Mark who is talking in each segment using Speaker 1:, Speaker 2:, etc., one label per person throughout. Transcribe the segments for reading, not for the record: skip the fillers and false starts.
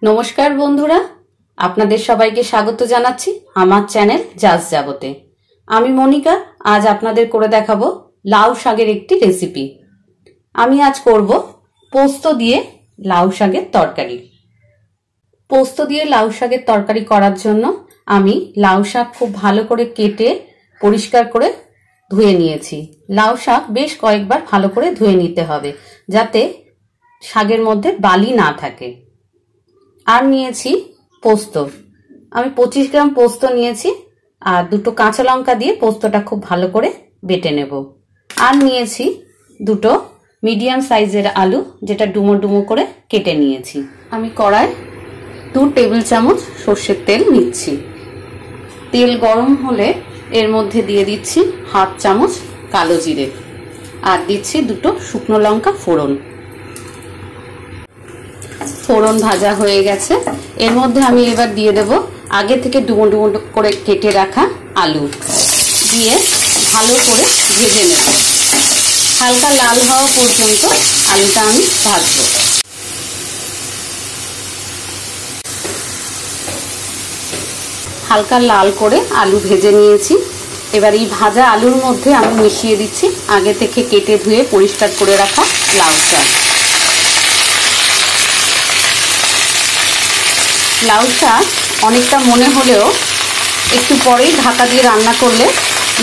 Speaker 1: नमस्कार बंधुरा आपनादेर सबाइके स्वागत जानाच्छि आमार चैनल जास जाबते। आमी मनिका आज आपनादेर करे देखाबो लाउ शाकेर एकटी रेसिपि। आमी आज करब पोस्त दिये लाउ शाकेर तरकारी। पोस्त दिये लाउ शाकेर तरकारी करार जोन्नो आमी लाउ शाक खूब भालो करे केटे परिष्कार करे धुए नियेछि। लाउ शाक बेश कयेकबार भालो करे धुए निते होबे जाते शाकेर मध्ये बाली ना थाके। আর নিয়েছি পোস্ত। আমি 25 গ্রাম পোস্ত নিয়েছি আর দুটো কাঁচা লঙ্কা দিয়ে পোস্তটা খুব ভালো করে বেটে নেব। আর নিয়েছি দুটো মিডিয়াম সাইজের আলু যেটা ডুমো ডুমো করে কেটে নিয়েছি। আমি কড়ায় 2 টেবিল চামচ সরষের তেল নিচ্ছি। তেল গরম হলে এর মধ্যে দিয়ে দিচ্ছি হাফ চামচ কালো জিরে আর দিচ্ছি দুটো শুকনো লঙ্কা ফোড়ন। फोड़न भाजा हो गेছে এর মধ্যে আমি এবার দিয়ে দেব আগে থেকে ডুমো ডুমো করে কেটে রাখা আলু দিয়ে ভালো করে ভেজে নেব। হালকা লাল হওয়া পর্যন্ত আলুটা আমি ভাজবো। হালকা লাল করে আলু ভেজে নিয়েছি। এবার এই ভাজা আলুর মধ্যে আমি মিশিয়ে দিচ্ছি আগে থেকে কেটে ধুয়ে পরিষ্কার করে রাখা লাউ শাক। লাউ শাক অনেকটা মনে হলেও একটু পরেই ঢাকা দিয়ে রান্না করলে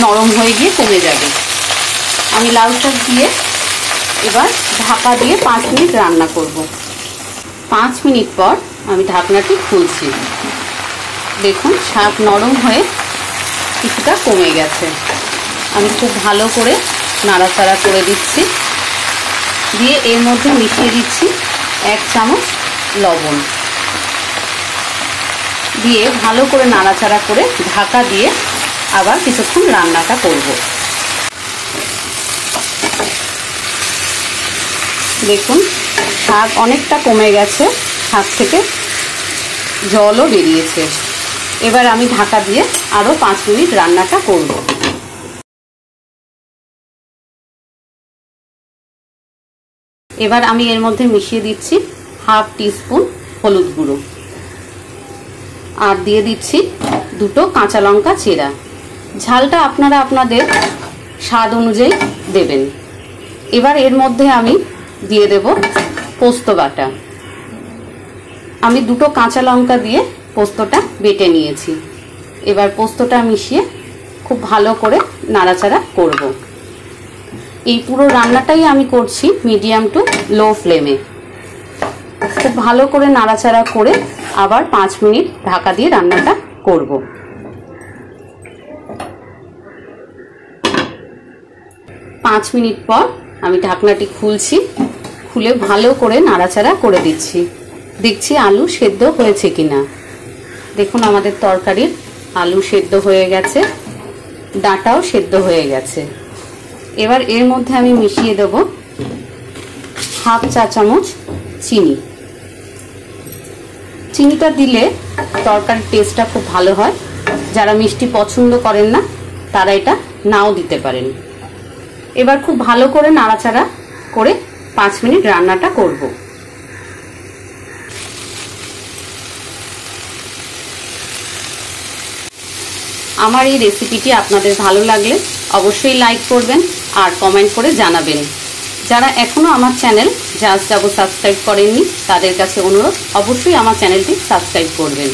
Speaker 1: নরম হয়ে গিয়ে কমে যাবে। আমি লাউ শাক দিয়ে এবার ঢাকা দিয়ে 5 মিনিট রান্না করব। 5 মিনিট পর আমি ঢাকনাটি খুলছি। দেখুন শাক নরম হয়ে কিছুটা কমে গেছে। আমি খুব ভালো করে নাড়াচাড়া করে দিচ্ছি। দিয়ে এর মধ্যে মিশিয়ে দিচ্ছি 1 চামচ লবণ। দিয়ে ভালো করে নাড়াচাড়া করে ঢাকা দিয়ে আবার কিছুক্ষণ রান্নাটা করব। দেখুন শাক অনেকটা কমে গেছে, শাক থেকে জলও বেরিয়েছে। এবার আমি ঢাকা দিয়ে আরো 5 মিনিট রান্নাটা করব। এবার আমি এর মধ্যে মিশিয়ে দিচ্ছি হাফ টিস্পুন হলুদ গুঁড়ো আর দিয়ে দিচ্ছি দুটো কাঁচা লঙ্কা চেরা। ঝালটা আপনারা আপনাদের স্বাদ অনুযায়ী দেবেন। এবার এর মধ্যে আমি দিয়ে দেব পোস্ত বাটা। আমি দুটো কাঁচা লঙ্কা দিয়ে পোস্তটা বেটে নিয়েছি। এবার পোস্তটা মিশিয়ে খুব ভালো করে নাড়াচাড়া করব। এই পুরো রান্নাটাই আমি করছি মিডিয়াম টু লো ফ্লেমে। খুব ভালো করে নাড়াচাড়া করে আবার 5 মিনিট ঢাকা দিয়ে রান্নাটা করব। 5 মিনিট পর আমি ঢাকনাটি খুলছি। খুলে ভালো করে নাড়াচাড়া করে দিচ্ছি। দেখছি আলু সেদ্ধ হয়েছে কিনা। দেখুন আমাদের তরকারির আলু সেদ্ধ হয়ে গেছে, ডাঁটাও সেদ্ধ হয়ে গেছে। এবার এর মধ্যে আমি মিশিয়ে দেব হাফ চা চামচ চিনি। চিনিটা দিলে তরকারির টেস্টটা খুব ভালো হয়। যারা মিষ্টি পছন্দ করেন না তারা এটা নাও দিতে পারেন। এবার খুব ভালো করে নাড়াচাড়া করে 5 মিনিট রান্নাটা করব। আমার এই রেসিপিটি আপনাদের ভালো লাগলে অবশ্যই লাইক করবেন আর কমেন্ট করে জানাবেন। যারা এখনো আমার চ্যানেল জাস যাবো সাবস্ক্রাইব করেননি তাদের কাছে অনুরোধ অবশ্যই আমার চ্যানেলটি সাবস্ক্রাইব করবেন।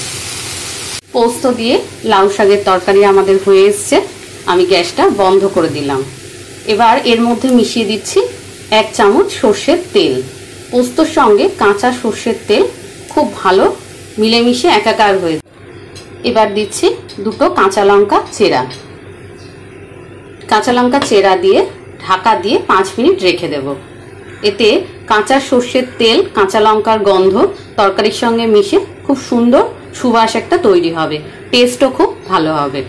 Speaker 1: পোস্ত দিয়ে লাউ শাকের তরকারি আমাদের হয়ে এসছে। আমি গ্যাসটা বন্ধ করে দিলাম। এবার এর মধ্যে মিশিয়ে দিচ্ছি 1 চামচ সর্ষের তেল। পোস্তর সঙ্গে কাঁচা সর্ষের তেল খুব ভালো মিলেমিশে একাকার হয়ে। এবার দিচ্ছি দুটো কাঁচা লঙ্কা চেরা। কাঁচা লঙ্কা চেরা দিয়ে ঢাকা দিয়ে 5 মিনিট রেখে দেব। এতে কাঁচা সর্ষের তেল কাঁচা লঙ্কার গন্ধ তরকারির সঙ্গে মিশে খুব সুন্দর সুবাস একটা তৈরি হবে, টেস্টও খুব ভালো হবে।